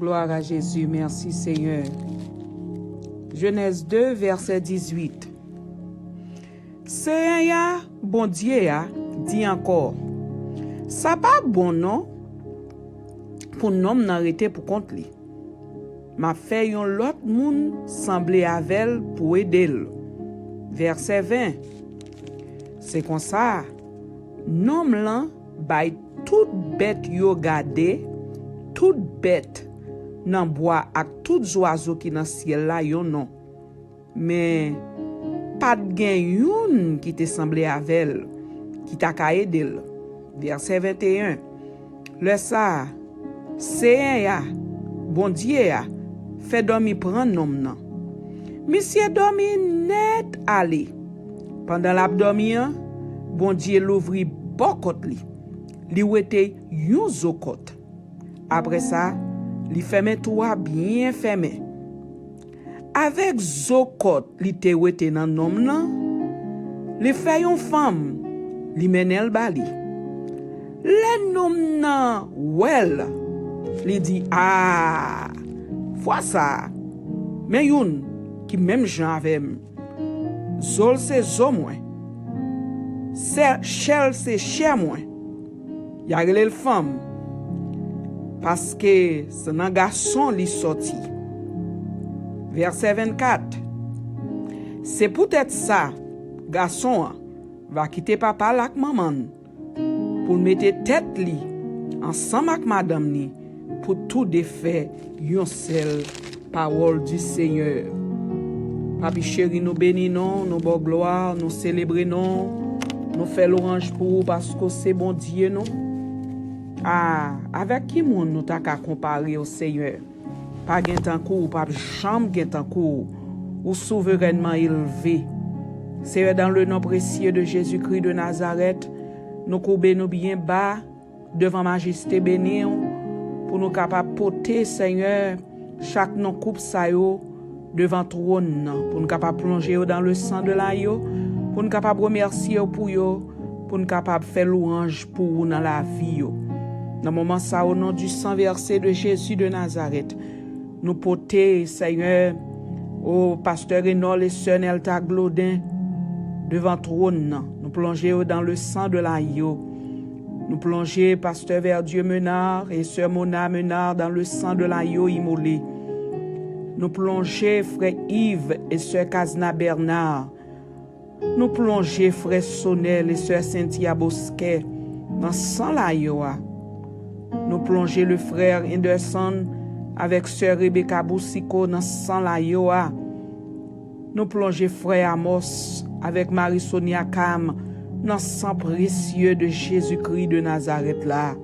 Gloire à Jésus, merci Seigneur. Genèse 2, verset 18. Seigneur, bon Dieu, dit encore, ça pas bon non pour nom n'arrêter pour compte li. M'a fait yon lot moun semblé avec pour aider. Verset 20. C'est comme ça, nom lan bay tout bête yo gade, tout bête nan bois ak tout oiseau qui dans ciel là yon non. Mais pas de gen yon qui te semblé avec qui t'a ka aider. Verset 21. Le ça, c'est bon Dieu fait dormir prendre nom nan. Monsieur dormi net aller. Pendant l'abdomen, bon Dieu l'ouvrit bokot li. Li wete yon zokot. Après ça, li ferme toi bien fermé. Avec zokot li te wete nan nom nan, li fait yon femme, li menel bali. Le nom nan well, li dit ah, fois ça, mais yon qui même Jean avem. Zol se zo mwen. Chel se chè mwen. Ya rele femme. Parce que c'est un garçon li sorti. Verset 24. C'est peut-être ça, garçon va quitter papa lak maman pour mettre tête li ensemble avec madame ni pour tout défait yon seul parole du Seigneur. Papi chéri, nous bénissons, nous bon gloire, nous célébrons, nous faisons l'orange pour vous parce que c'est bon Dieu, non? Ah, avec qui moun nous t'a qu'à comparer au Seigneur? Pas gen tan kou, pas chambre gen tan kou, ou souverainement élevé. C'est dans le nom précieux de Jésus-Christ de Nazareth, nous courbons nous bien bas devant majesté bénie pour nous capables porter, Seigneur, chaque non coupe sa yo devant trône pour nous capables plonger dans le sang de l'agneau, pour nous capables remercier pour yo, pour nous capables faire louange pour vous dans la vie yo. Dans le moment ça, au nom du sang versé de Jésus de Nazareth, nous porter, Seigneur, au pasteur Renol et sœur Nelta Glodin devant trône, nous plonger dans le sang de l'agneau. Nous plonger pasteur Verdieu Menard et sœur Mona Menard dans le sang de l'agneau immolé. Nous plonger frère Yves et sœur Kazna Bernard. Nous plonger frère Sonel et sœur Cynthia Bosquet dans sang l'agneau. Nous plonger le frère Anderson avec sœur Rebecca Boussiko dans sang l'agneau. Nous plonger frère Amos avec Marie-Sonia Cam dans sang précieux de Jésus-Christ de Nazareth là.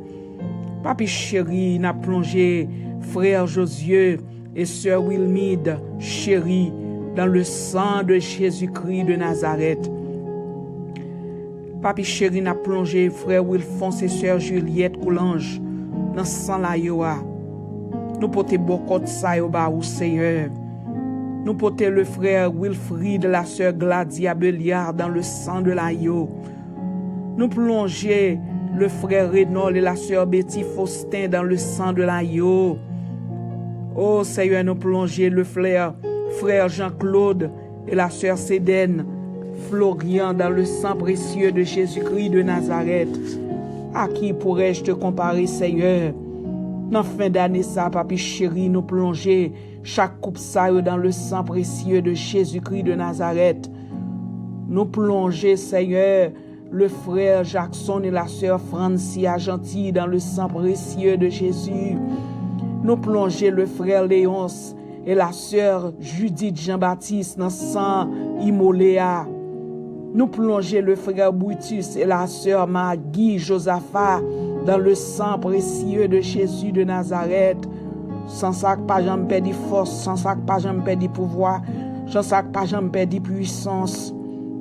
Papi chéri, n'a plongé frère Josieux et sœur Wilmide chérie dans le sang de Jésus-Christ de Nazareth. Papi chéri, n'a plongé frère Wilfons et sœur Juliette Coulange dans sang la yoa. Nous porter beaucoup sa yo ba ou Seigneur. Nous porter le frère Wilfried, la sœur Gladia Belliard dans le sang de l'agneau. Nous plonger le frère Renol et la sœur Betty Faustin dans le sang de l'agneau. Oh Seigneur, nous plonger le frère Jean-Claude et la sœur Cédène Florian dans le sang précieux de Jésus-Christ de Nazareth. À qui pourrais-je te comparer, Seigneur? Dans fin d'année, ça, papi chéri, nous plonger chaque coupe ça dans le sang précieux de Jésus-Christ de Nazareth. Nous plonger, Seigneur, le frère Jackson et la sœur Francia Gentil dans le sang précieux de Jésus. Nous plonger le frère Léonce et la sœur Judith Jean-Baptiste dans le sang immoléa. Nous plonger le frère Brutus et la sœur Maggie Josaphat dans le sang précieux de Jésus de Nazareth. Sans ça que pas jamais perdu force, sans ça que pas jamais perdu pouvoir, sans ça que pas jamais perdu puissance.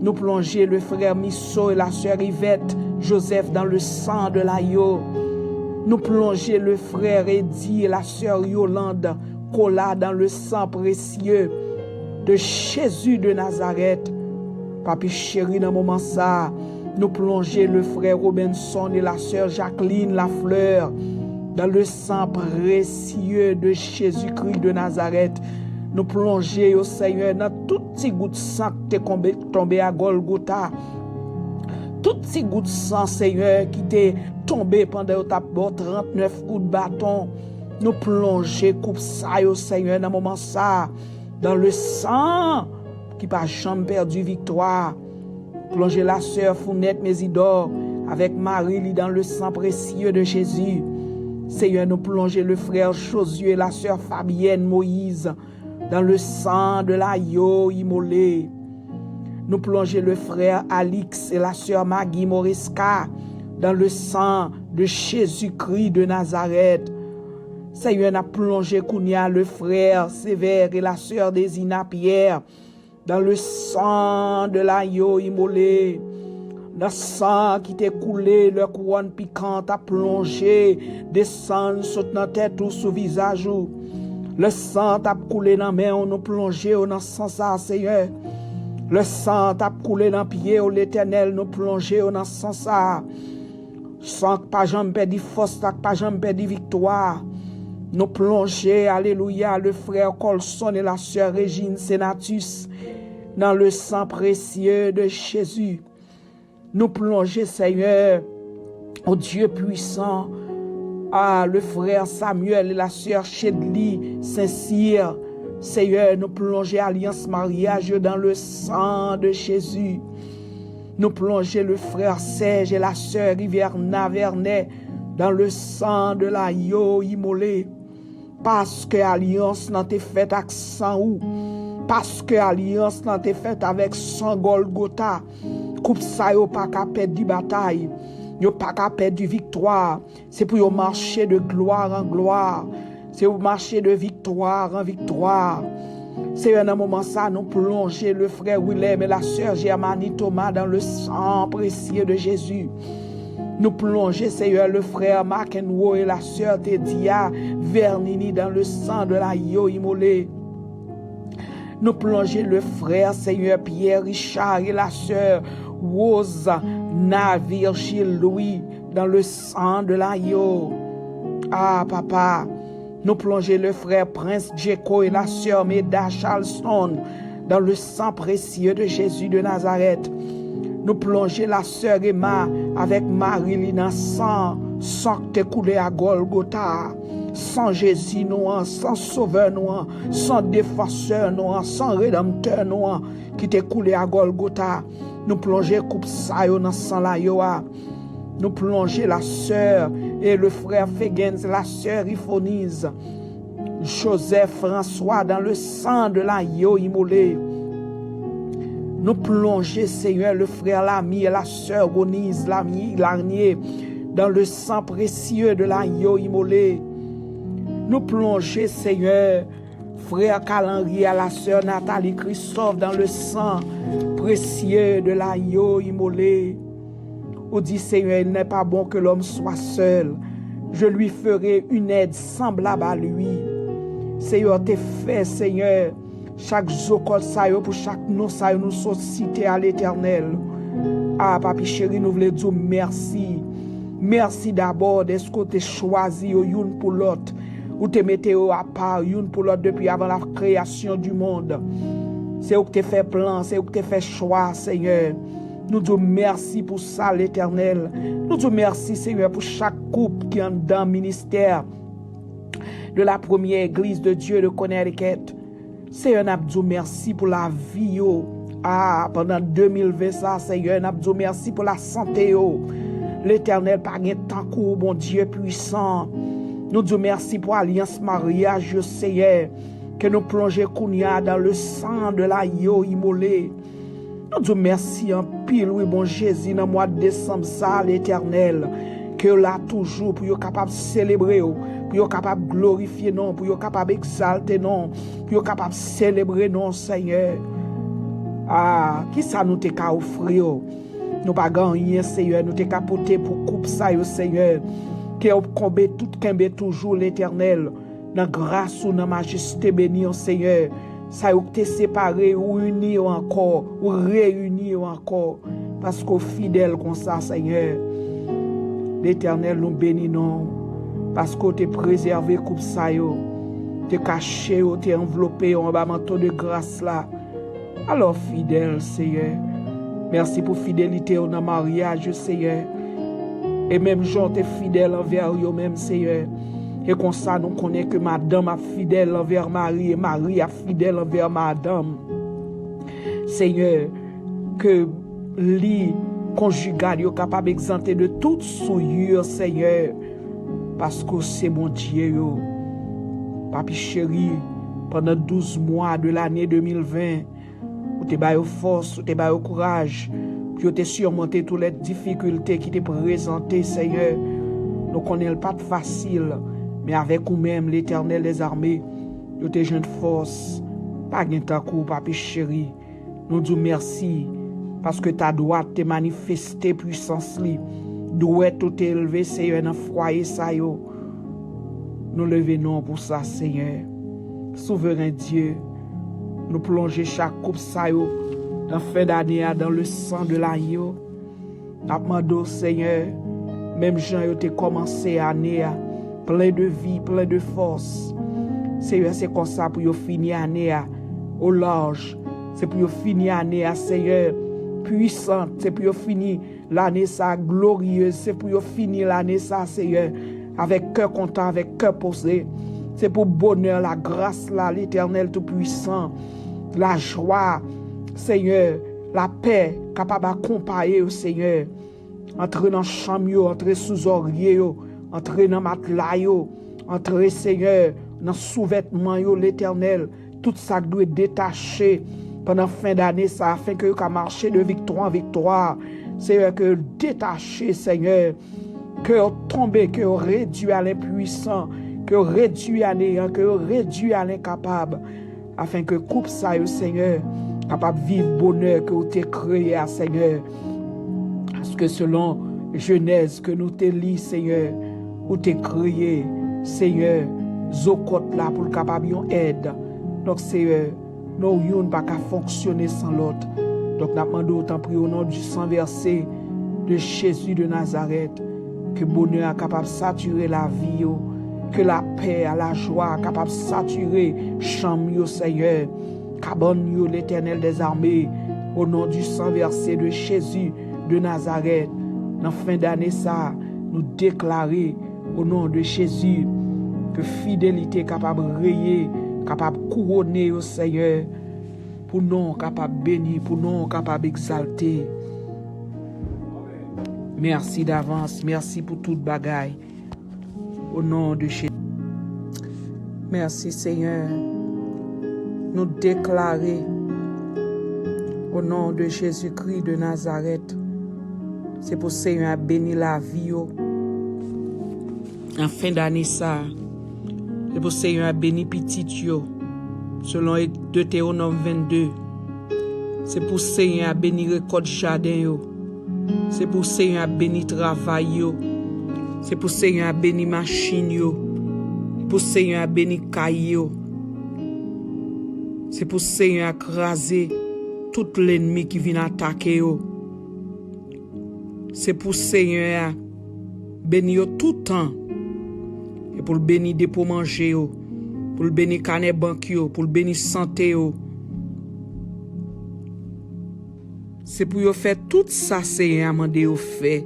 Nous plonger le frère Misso et la sœur Yvette Joseph dans le sang de l'agneau. Nous plonger le frère Eddie et la sœur Yolande Cola dans le sang précieux de Jésus de Nazareth. Papi chéri, dans le moment ça, nous plonger le frère Robinson et la sœur Jacqueline Lafleur dans le sang précieux de Jésus-Christ de Nazareth. Nous plonger au Seigneur dans tout petit goutte de sang qui est tombé à Golgotha. Tout petit goutte de sang, Seigneur, qui t'est tombé pendant ta 39 coups de bâton. Nous plonger coupe ça au Seigneur dans moment ça, dans le sang qui n'a jamais perdu victoire. Plonger la sœur Founette Mésidor avec Marie dans le sang précieux de Jésus. Seigneur, nous plonger le frère Josué et la sœur Fabienne Moïse dans le sang de l'agneau immolé. Nous plonger le frère Alix et la sœur Maggie Moriska dans le sang de Jésus-Christ de Nazareth. Seigneur, nous plongé Kounia, le frère Sévère et la sœur Désina Pierre dans le sang de l'agneau immolé. Le sang qui t'est coulé, le couronne piquante a plongé, descend sur notre tête ou sous visage. Le sang t'a coulé dans la main, on nous plongé dans le sang ça, Seigneur. Le sang t'a coulé dans le pied, l'Éternel nous plongé dans le sang ça. Sans que pas jamais perdu force, pas jamais perdu victoire. Nous plongé, alléluia, le frère Colson et la sœur Régine Sénatus dans le sang précieux de Jésus. Nous plonger, Seigneur, au Dieu puissant, le frère Samuel et la sœur Chedli Saint-Cyr. Seigneur, nous plonger alliance mariage dans le sang de Jésus. Nous plonger le frère Serge et la sœur Riverna Vernet dans le sang de l'agneau immolé. Parce que alliance n'a été faite avec sang ou, parce que alliance n'a été faite avec sang Golgotha. Coupe ça yo pas qu'à perdre du bataille, yo pas qu'à perdre du victoire. C'est pour yo marcher de gloire en gloire. C'est pour marcher de victoire en victoire. C'est un moment ça nous plonger le frère Willem et la sœur Germanie Thomas dans le sang précieux de Jésus. Nous plonger, Seigneur, le frère McEnroe et la sœur Tedia Vernini dans le sang de l'agneau immolé. Nous plonger le frère, Seigneur, Pierre Richard et la sœur Rose Virgile Louis dans le sang de l'agneau. Ah, papa, nous plonger le frère Prince Djeko et la sœur Meda Charleston dans le sang précieux de Jésus de Nazareth. Nous plonger la sœur Emma avec Marie dans sang qui coulé à Golgotha. Sans Jésus, nous, sans sauveur, nous, sans défenseur, nous, sans rédempteur, nous, qui t'est coulé à Golgotha. Nous plonger coupe ça dans sang la yoa. Nous plonger la sœur et le frère Fegens, la sœur Iphonise, Joseph François dans le sang de l'agneau immolé. Nous plonger, Seigneur, le frère Lamy et la sœur Gonise Larnier dans le sang précieux de l'agneau immolé. Nous plonger, Seigneur, frère Calendrier à la sœur Nathalie Christophe dans le sang précieux de l'agneau immolé. On dit, Seigneur, il n'est pas bon que l'homme soit seul. Je lui ferai une aide semblable à lui. Seigneur, t'es fait, Seigneur, chaque zokol sa yo pour chaque nom sa yo nous cité à l'Éternel. Ah, papi chéri, nous voulons dire merci. Merci d'abord de ce que tu as choisi une pour l'autre. Ou te mettez à part une pour l'autre depuis avant la création du monde. C'est où que tu fait plan, c'est où que tu fait choix, Seigneur. Nous disons merci pour ça, l'Éternel. Nous disons merci, Seigneur, pour chaque couple qui est dans le ministère de la première église de Dieu de Connecticut. Seigneur, nous disons merci pour la vie. Pendant 2020, ça, Seigneur, nous disons merci pour la santé. L'Éternel, par un temps court, bon Dieu puissant. Nous disons merci pour l'alliance mariage, Seigneur, que nous plongeons Kounia dans le sang de l'agneau immolé. Nous disons merci en pile, oui, bon Jésus, dans le mois de décembre, ça, l'Éternel, que là toujours, pour être capable de célébrer, pour être capable de glorifier, non, pour être capable d'exalter, non, pour être capable de célébrer, non, Seigneur. Ah, qui ça nous t'a qu'à offrir? Nous pas gagner, Seigneur, nous t'a qu'à porter pour coupe ça, Seigneur, que vous combat tout kembe toujours l'Éternel, dans grâce ou dans majesté béni, Seigneur. Ça vous t'es séparé ou uni encore, ou réuni encore, parce qu'au fidèle comme ça, Seigneur, l'Éternel nous bénit, non. parce que tu préservé coupe ça yo, tu caché, tu enveloppé en bas manteau de grâce là. Alors fidèle Seigneur, merci pour fidélité dans le mariage Seigneur. Et même Jean t'es fidèle envers eux même Seigneur. Et comme ça nous connaissons que madame est fidèle envers Marie et Marie est fidèle envers madame. Seigneur, que lit conjugal est capable d'exenter de toute souillure Seigneur. Parce que c'est mon Dieu yo. Papi chéri, pendant 12 mois de l'année 2020, ou te baille force, ou te baille courage, puis te surmonter toutes les difficultés qui te présentées, Seigneur. Nous connaissons pas de facile, mais avec nous-mêmes, l'Éternel des armées, nous te jeune force, pas gain temps coup, papi chéri. Nous disons merci, parce que ta droite te manifester puissance li. Doit tout élevé, Seigneur, dans le foyer, ça yo. Nous levons pour ça, Seigneur. Souverain Dieu, nous plongeons chaque coupe ça yo, dans fin d'année dans le sang de l'agneau. Nous demandons, Seigneur, même Jean yo te commencé l'année, plein de vie, plein de force. Seigneur, c'est comme ça pour finir l'année au large. C'est pour finir l'année, Seigneur, puissante. C'est pour finir l'année ça glorieuse. C'est pour finir l'année ça, Seigneur, avec cœur content, avec cœur posé. C'est pour bonheur, la grâce, là, l'Éternel Tout-Puissant, la joie, Seigneur, la paix, capable d'accompagner, Seigneur. Entrer dans le champ, entrer sous orier, entrer dans le matelas, entrer, Seigneur, dans le sous-vêtement, l'Éternel. Tout ça doit être détaché pendant la fin d'année, ça, afin que vous marcher de victoire en victoire. Seigneur, que détaché, Seigneur, que tomber, que réduit à l'impuissant, que réduit à néant, que réduit à l'incapable, afin que coupe ça, Seigneur, capable de vivre bonheur que vous t'es créé, Seigneur. Parce que selon Genèse que nous t'ai lu, Seigneur, vous t'es créé, Seigneur, Zokot là pour le capable aide. Donc, Seigneur, nous n'avons pas qu'à fonctionner sans l'autre. Donc, nous demandons autant prier au nom du sang versé de Jésus de Nazareth, que bonheur est capable de saturer la vie, que la paix, la joie est capable de saturer chambre, Seigneur, cabane, l'Éternel des armées, au nom du sang versé de Jésus de Nazareth. Dans fin d'année, ça, nous déclarer au nom de Jésus que fidélité est capable de rayer, capable de couronner au Seigneur, pour nous capable de bénir, pour nous capable d'exalter. Merci d'avance, merci pour toute bagaille. Au nom de Jésus. Merci Seigneur. Nous déclarer au nom de Jésus-Christ de Nazareth. C'est pour Seigneur bénir la vie. En fin d'année ça. C'est pour Seigneur bénir petit yo. Selon Deutéronome 22. C'est pour Seigneur bénir récolte jardin yo. C'est pour Seigneur bénir travail yo. C'est pour Seigneur bénir machine yo. Pour Seigneur bénir caille yo. C'est pour Seigneur écraser tout l'ennemi qui vient attaquer yo. C'est pour Seigneur bénir tout le temps. Et pour le bénir des pour manger yo. Pour le bénir canet banque yo. Pour le bénir santé yo. C'est pour yo faire tout ça Seigneur mandé yo fait.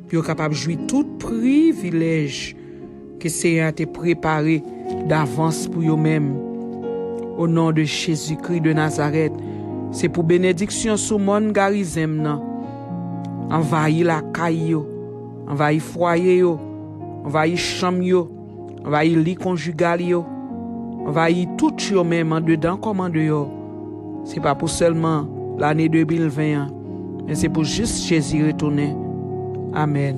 Puis yo capable jouir tout privilège que Seigneur t'a préparé d'avance pour yo même. Au nom de Jésus-Christ de Nazareth, c'est pour bénédiction sur mon garizem nan. Envahir la caille yo, envahir foyer yo, envahir chambre yo, envahir lit conjugal yo, envahir tout yo même en dedans comme en dehors. C'est pas pour seulement l'année 2020, mais c'est pour juste Jésus retourner. Amen.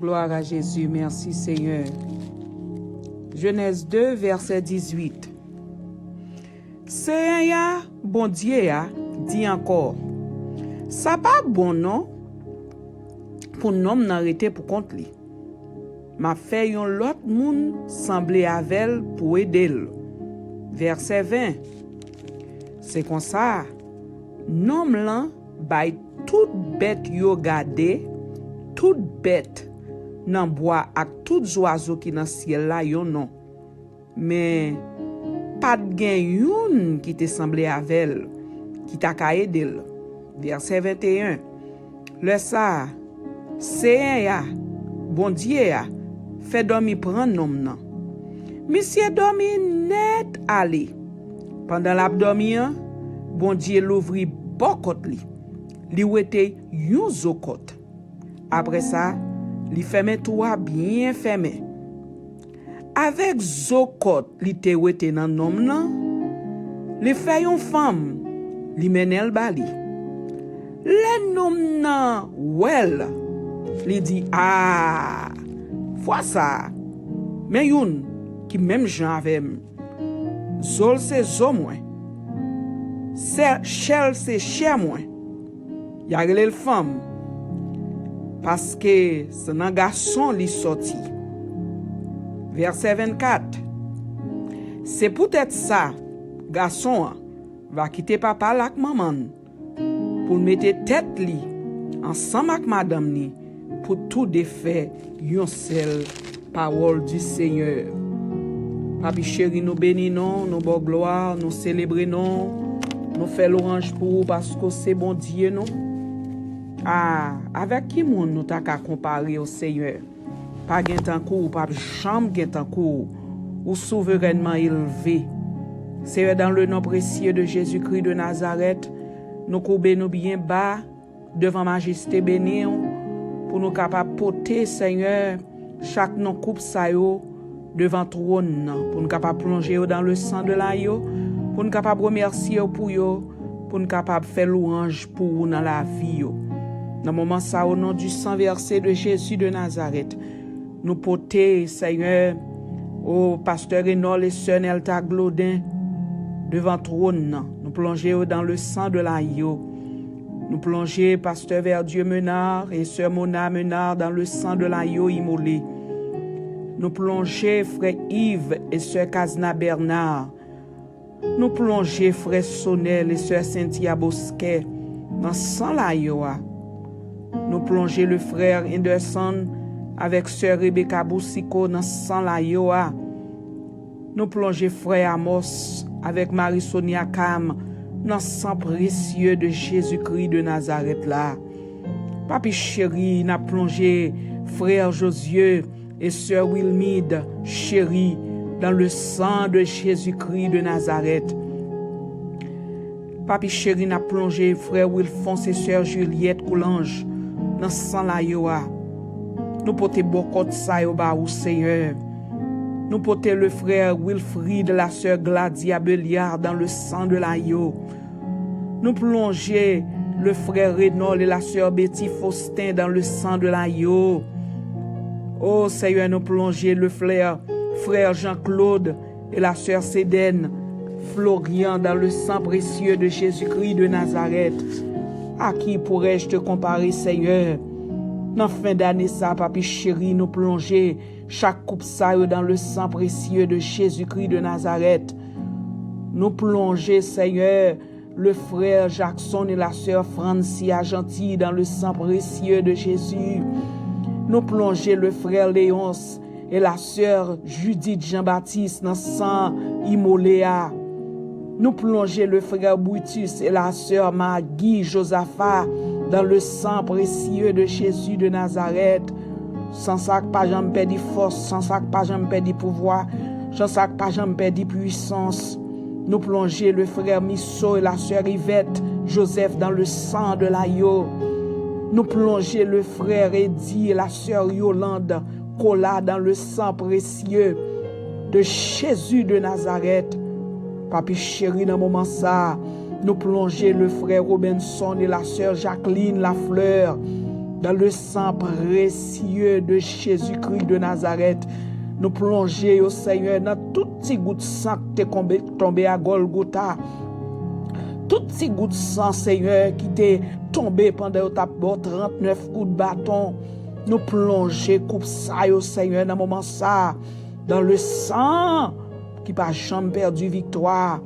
Gloire à Jésus. Merci Seigneur. Genèse 2, verset 18. Seigneur, bon Dieu, dit encore, ça pas bon non pour nom n'arrêter pour compte li. M'a fait yon l'autre moun semblé avec pour aider. Verset 20. C'est comme ça, nom lan bay toute bête yo gade, toute bête nan bois ak tout oiseau qui dans ciel là yon non. Mais pas de gen yon qui te semblé avec qui t'a ka aider. Verset 21. Le ça, c'est ya, bon Dieu ya, fait dormir prendre nom nan. Monsieur dormi net aller. Pendant l'abdomen, bon Dieu l'ouvrit bokot li. Li wete yon zokot. Après ça, li ferme toi bien fermé. Avec zokot li te wete nan nom nan, li fait yon femme, li menel bali. Le nom nan well, li dit ah, fois ça. Mais yon qui même Jean avec zol c'est zo moins. Chel c'est cher moins. Ya relé le femme parce que c'est un garçon li sorti. Verset 24. C'est peut-être ça garçon va quitter papa lak maman pour mettre tête li ensemble avec madame ni pour tout défaire yon seul parole du Seigneur. Papi chéri, nous bénissons, nous bon gloire, nous célébrons, nous faisons l'orange pour vous parce que c'est bon Dieu, non? Ah, avec qui monde nous t'a qu'à comparer au Seigneur? Pas gen tan kou, pas chambre gen tan kou, ou souverainement élevé. C'est dans le nom précieux de Jésus-Christ de Nazareth, nous courbons nous bien bas devant majesté bénie pour nous capables porter, Seigneur, chaque non coupe sa yo devant trône pour nous capables plonger dans le sang de l'agneau, pour nous capables remercier pour yo, pour nous capables faire louange pour vous dans la vie yo. Dans moment ça au nom du sang versé de Jésus de Nazareth, nous porter, Seigneur, au pasteur Renol et sœur Nelta Glodin devant trône, nous plonger dans le sang de l'agneau. Nous plonger pasteur Verdieu Menard et sœur Mona Menard dans le sang de l'agneau immolé. Nous plonger frère Yves et sœur Kazna Bernard. Nous plonger frère Sonel et sœur Cynthia Bosquet dans le sang de l'agneau. Nous plonger le frère Anderson avec sœur Rebecca Boussiko dans le sang de l'agneau. Nous plonger frère Amos avec Marie-Sonia Kam dans le sang précieux de Jésus-Christ de Nazareth là. Papi chéri, n'a plongé frère Josieux et sœur Wilmide chéri dans le sang de Jésus-Christ de Nazareth. Papi chéri, n'a plongé frère Wilfons et sœur Juliette Coulange dans le sang la yoa. Nous portons beaucoup de ça au Seigneur. Nous portons le frère Wilfried, la sœur Gladia Belliard dans le sang de l'agneau. Nous plongeons le frère Renol et la sœur Betty Faustin dans le sang de l'agneau. Oh Seigneur, nous plongeons le frère Jean-Claude et la sœur Cédène Florian dans le sang précieux de Jésus-Christ de Nazareth. À qui pourrais-je te comparer, Seigneur? Dans fin d'année, ça, papi chéri, nous plonger chaque coupe ça dans le sang précieux de Jésus-Christ de Nazareth. Nous plonger, Seigneur, le frère Jackson et la sœur Francia Gentil dans le sang précieux de Jésus. Nous plonger le frère Léonce et la sœur Judith Jean-Baptiste dans le sang immoléa. Nous plonger le frère Brutus et la sœur Maggie Josaphat dans le sang précieux de Jésus de Nazareth. Sans ça pas jamais perdu force, sans ça pas jamais perdu pouvoir, sans ça pas jamais perdu puissance. Nous plonger le frère Misso et la sœur Yvette Joseph dans le sang de l'agneau. Nous plonger le frère Eddie et la sœur Yolande Cola dans le sang précieux de Jésus de Nazareth. Papi chéri, dans moment ça, nous plonger le frère Robinson et la sœur Jacqueline Lafleur dans le sang précieux de Jésus-Christ de Nazareth. Nous plonger au Seigneur dans tout petit goût de sang qui t'est tombé à Golgotha. Tout petit goût de sang, Seigneur, qui t'est tombé pendant ta 39 coups de bâton. Nous plonger coupe ça au Seigneur dans moment ça, dans le sang qui pas jamais perdu victoire.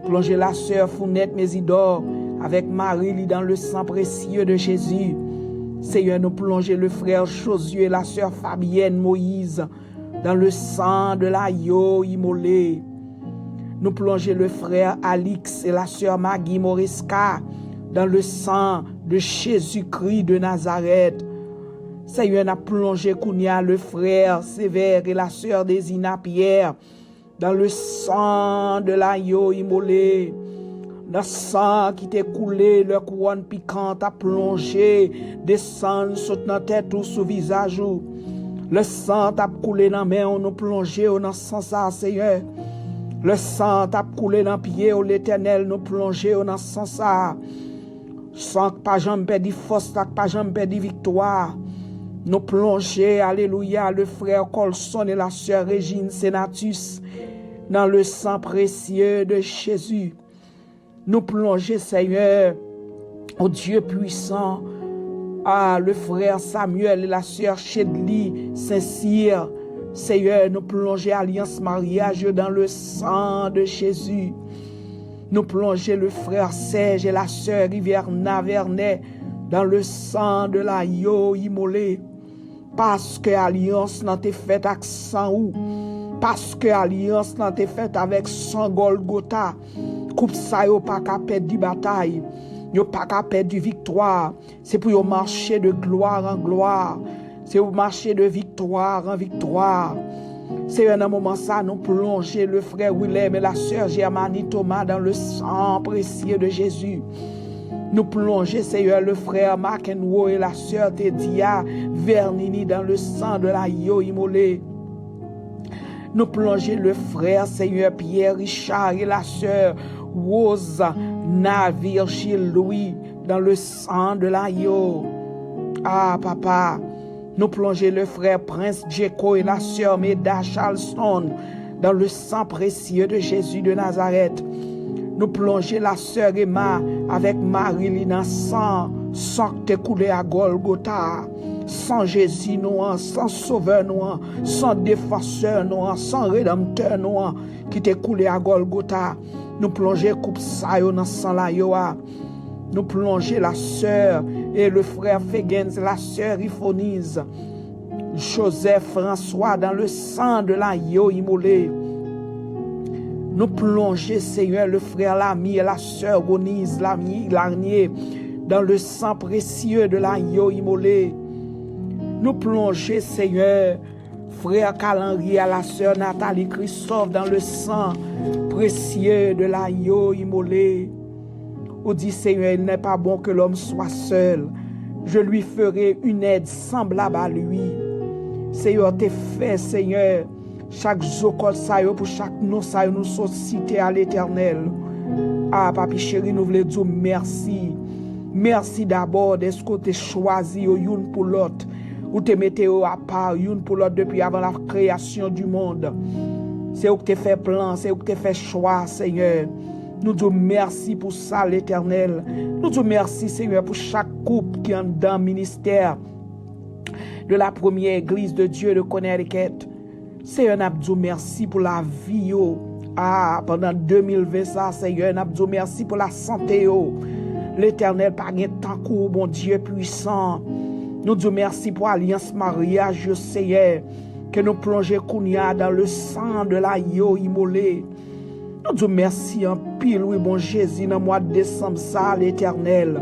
Plonger la sœur Founette Mésidor avec Marie dans le sang précieux de Jésus. Seigneur, nous plonger le frère Josué et la sœur Fabienne Moïse dans le sang de l'agneau immolé. Nous plonger le frère Alix et la sœur Maggie Morisca dans le sang de Jésus-Christ de Nazareth. Seigneur, nous plongé Kounia, le frère Sévère et la sœur Désina Pierre dans le sang de l'agneau immolé. Le sang qui t'est coulé, le couronne piquante a plongé, descend sur notre tête ou sous visage. Le sang t'a coulé dans la main, on nous plongé dans le sang ça, Seigneur. Le sang t'a coulé dans le pied, l'Éternel nous plongé dans le sang ça. Sans que pas jamais perdu force, pas jamais perdu victoire. Nous plongé, alléluia, le frère Colson et la sœur Régine Sénatus dans le sang précieux de Jésus. Nous plonger, Seigneur, au Dieu puissant, le frère Samuel et la sœur Chedli Saint-Cyr. Seigneur, nous plonger alliance mariage dans le sang de Jésus. Nous plonger le frère Serge et la sœur Riverna Vernet dans le sang de l'agneau immolé. Parce que alliance n'a été faite avec sang ou. Parce que alliance n'a été faite avec sang Golgotha. Coupe ça yo pas qu'à perdre du bataille, yo pas qu'à perdre du victoire. C'est pour yo marcher de gloire en gloire. C'est pour marcher de victoire en victoire. C'est un moment ça nous plonger le frère Willem et la sœur Germanie Thomas dans le sang précieux de Jésus. Nous plonger Seigneur le frère McEnroe et la sœur Tedia Vernini dans le sang de l'agneau immolé. Nous plonger le frère Seigneur Pierre Richard et la sœur Rose Navire Gilles Louis dans le sang de l'agneau. Ah papa, nous plonger le frère Prince Djeko et la sœur Meda Charleston dans le sang précieux de Jésus de Nazareth. Nous plonger la sœur Emma avec Marie dans sang qui t'est coulé à Golgotha. Sans Jésus, nous, sans sauveur, nous, sans défenseur, nous, sans rédempteur, nous, qui t'est coulé à Golgotha. Nous plonger coupe ça dans sang la yoa. Nous plonger la sœur et le frère Fegens, la sœur Iphonise, Joseph François dans le sang de l'agneau immolé. Nous plonger, Seigneur, le frère Lamy et la sœur Gonise Larnier dans le sang précieux de l'agneau immolé. Nous plonger, Seigneur, frère Calendrier à la sœur Nathalie Christophe dans le sang précieux de l'agneau immolé. On dit, Seigneur, il n'est pas bon que l'homme soit seul. Je lui ferai une aide semblable à lui. Seigneur, t'es fait, Seigneur, chaque zokol sayo pour chaque nom sayo nous sommes cités à l'Éternel. Ah, papi chéri, nous voulons dire merci. Merci d'abord de ce que tu as choisi une pour l'autre. Ou te mettez à part une pour l'autre depuis avant la création du monde. C'est où que tu fait plan, c'est où que tu fait choix, Seigneur. Nous disons merci pour ça, l'Éternel. Nous disons merci, Seigneur, pour chaque couple qui est dans le ministère de la première église de Dieu de Connecticut. Seigneur, nous disons merci pour la vie. Pendant 2020, ça, Seigneur, nous disons merci pour la santé. L'Éternel, par un temps court, bon Dieu puissant. Nous disons merci pour l'alliance mariage, Seigneur, que nous plongeons Kounia dans le sang de l'agneau immolé. Nous disons merci en pile, oui, bon Jésus, dans le mois de décembre, ça, l'Éternel,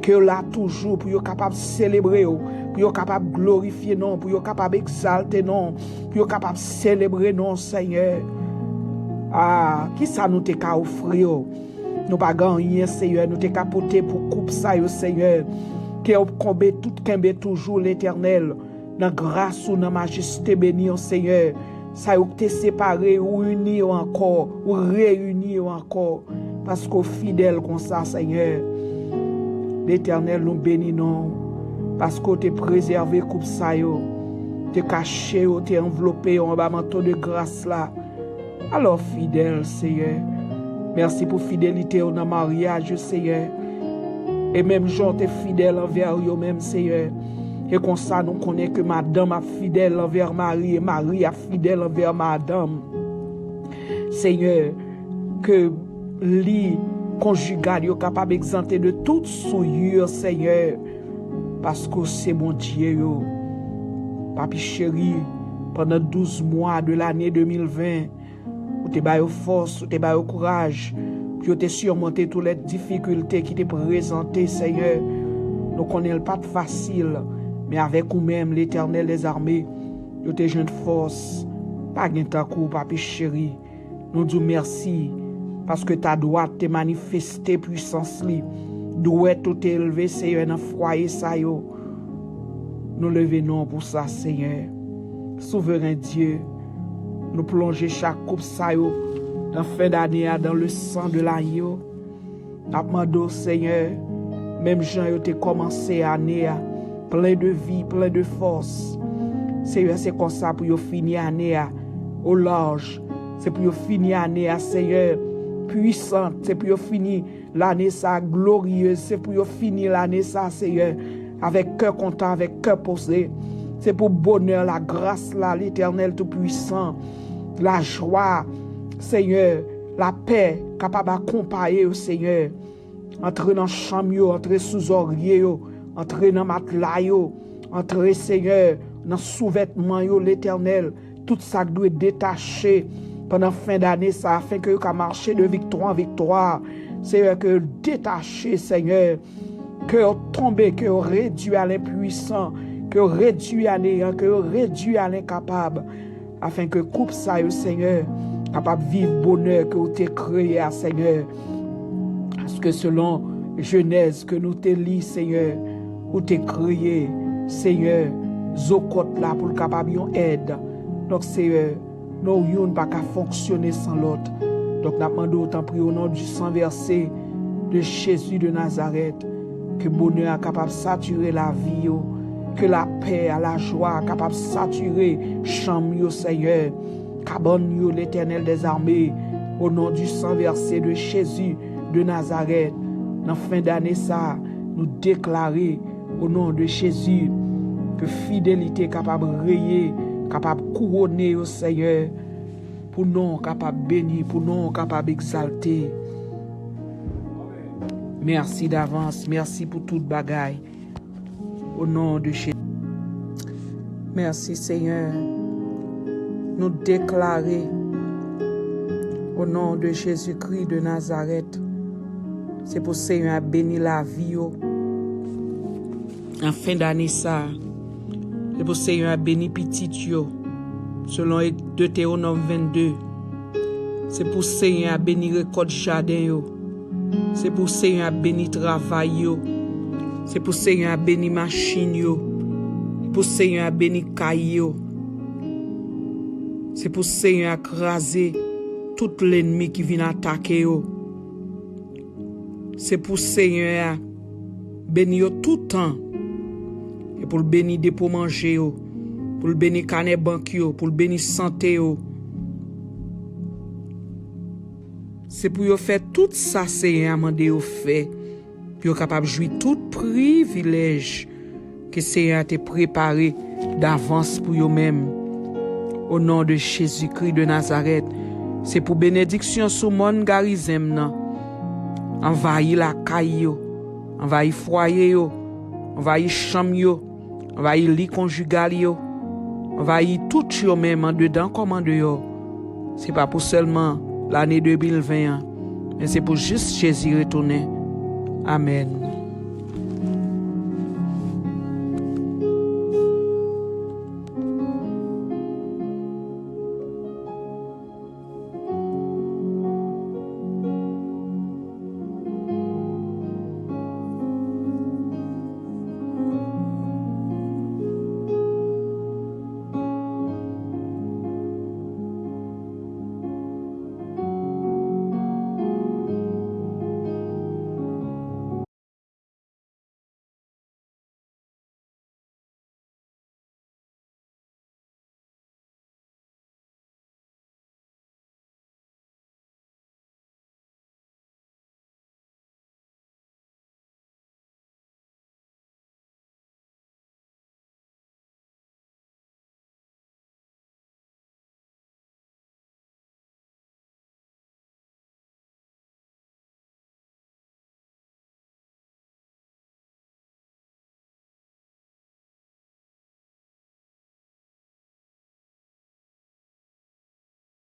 que là toujours, pour être capable de célébrer, pour être capable de glorifier, non, pour être capable d'exalter, non, pour être capable de célébrer, non, Seigneur. Ah, qui ça nous t'a offrir? Nous pas gagner, Seigneur, nous t'a capoté pour couper ça, Seigneur. Que vous combat tout kembe toujours l'Éternel dans grâce ou dans majesté béni au Seigneur. Ça vous te séparé ou uni encore ou réuni encore parce qu'au fidèle comme ça, Seigneur. L'Éternel nous bénit non. parce que tu préservé coupe ça yo, tu caché, tu enveloppé en bas manteau de grâce là. Alors fidèle Seigneur, merci pour fidélité dans le mariage Seigneur. Et même Jean t'es fidèle envers eux même Seigneur. Et comme ça nous connaissons que madame est fidèle envers Marie et Marie est fidèle envers madame. Seigneur, que les conjugal est capable d'exenter de toute souillure Seigneur. Parce que c'est mon Dieu. Papi chéri, pendant 12 mois de l'année 2020, vous te baillez force, vous te baillez courage, puis vous te surmonté toutes les difficultés qui te présentées, Seigneur. Nous connaissons pas de facile, mais avec vous-même, l'Éternel des armées, vous te jeune force, pas de temps coup, papi chéri. Nous disons merci, parce que ta droite te manifesté puissance li. Douette tout élevé, Seigneur, dans le foyer, ça yo. Nous levons pour ça, Seigneur. Souverain Dieu, nous plongeons chaque coupe, ça yo, dans la fin d'année, dans le sang de l'agneau. Nous demandons, Seigneur, même Jean, tu as commencé l'année, plein de vie, plein de force. Seigneur, c'est comme ça pour finir l'année au large. C'est pour finir l'année, Seigneur, puissante. C'est pour finir l'année ça glorieuse. C'est pour finir l'année ça, Seigneur, avec cœur content, avec cœur posé. C'est pour bonheur, la grâce, là, l'Éternel Tout-Puissant, la joie, Seigneur, la paix, capable d'accompagner au Seigneur. Entrer dans le chambre, entrer sous oreiller, entrer dans le matelas, entrer, Seigneur, dans le sous-vêtement, l'Éternel. Tout ça doit être détaché pendant la fin d'année, ça, afin que vous marcher de victoire en victoire. Seigneur, que détaché, Seigneur, que vous tombez, que vous réduit à l'impuissant, que vous réduit à néant, que vous réduit à l'incapable, afin que coupe ça, Seigneur, capable de vivre bonheur que vous t'avez créé, Seigneur. Parce que selon Genèse que nous te lit, Seigneur, vous t'avez créé, Seigneur, Zokot là pour le capable d'aide. Donc, Seigneur, nous ne pas fonctionner sans l'autre. Donc, nous demandons autant prier au nom du sang versé de Jésus de Nazareth, que bonheur est capable de saturer la vie, que la paix, la joie est capable de saturer chambre, Seigneur, cabane, l'Éternel des armées, au nom du sang versé de Jésus de Nazareth. Dans la fin d'année, ça, nous déclarer au nom de Jésus que fidélité est capable de rayer, capable de couronner au Seigneur, pour nous capable de bénir, pour nous capable d'exalter. Merci d'avance, merci pour toute bagaille. Au nom de Jésus. Merci Seigneur. Nous déclarer au nom de Jésus-Christ de Nazareth. C'est pour Seigneur à bénir la vie. En fin d'année ça. C'est pour Seigneur à bénir petit yo. Selon Deutéronome 22. C'est pour Seigneur à bénir récolte jardin yo. C'est pour Seigneur à bénir travail yo. C'est pour Seigneur à bénir machine yo. Pour Seigneur à bénir caille yo. C'est pour Seigneur à craser tout l'ennemi qui vient attaquer yo. C'est pour Seigneur à bénir tout le temps. Et pour le bénir des pour manger yo. Pour le bénir canet banque yo. Pour le bénir santé yo. C'est pour yo faire tout ça Seigneur à demander yo fait. Puis yo capable jouir tout privilège que Seigneur t'a préparé d'avance pour yo même. Au nom de Jésus-Christ de Nazareth, c'est pour bénédiction sur mon garizem nan. Envahir la caille yo, envahir foyer yo, envahir chambre yo, envahir lit conjugal yo, envahir tout yo même en dedans comme en dehors. C'est pas pour seulement l'année 2020, mais c'est pour juste Jésus retourner. Amen.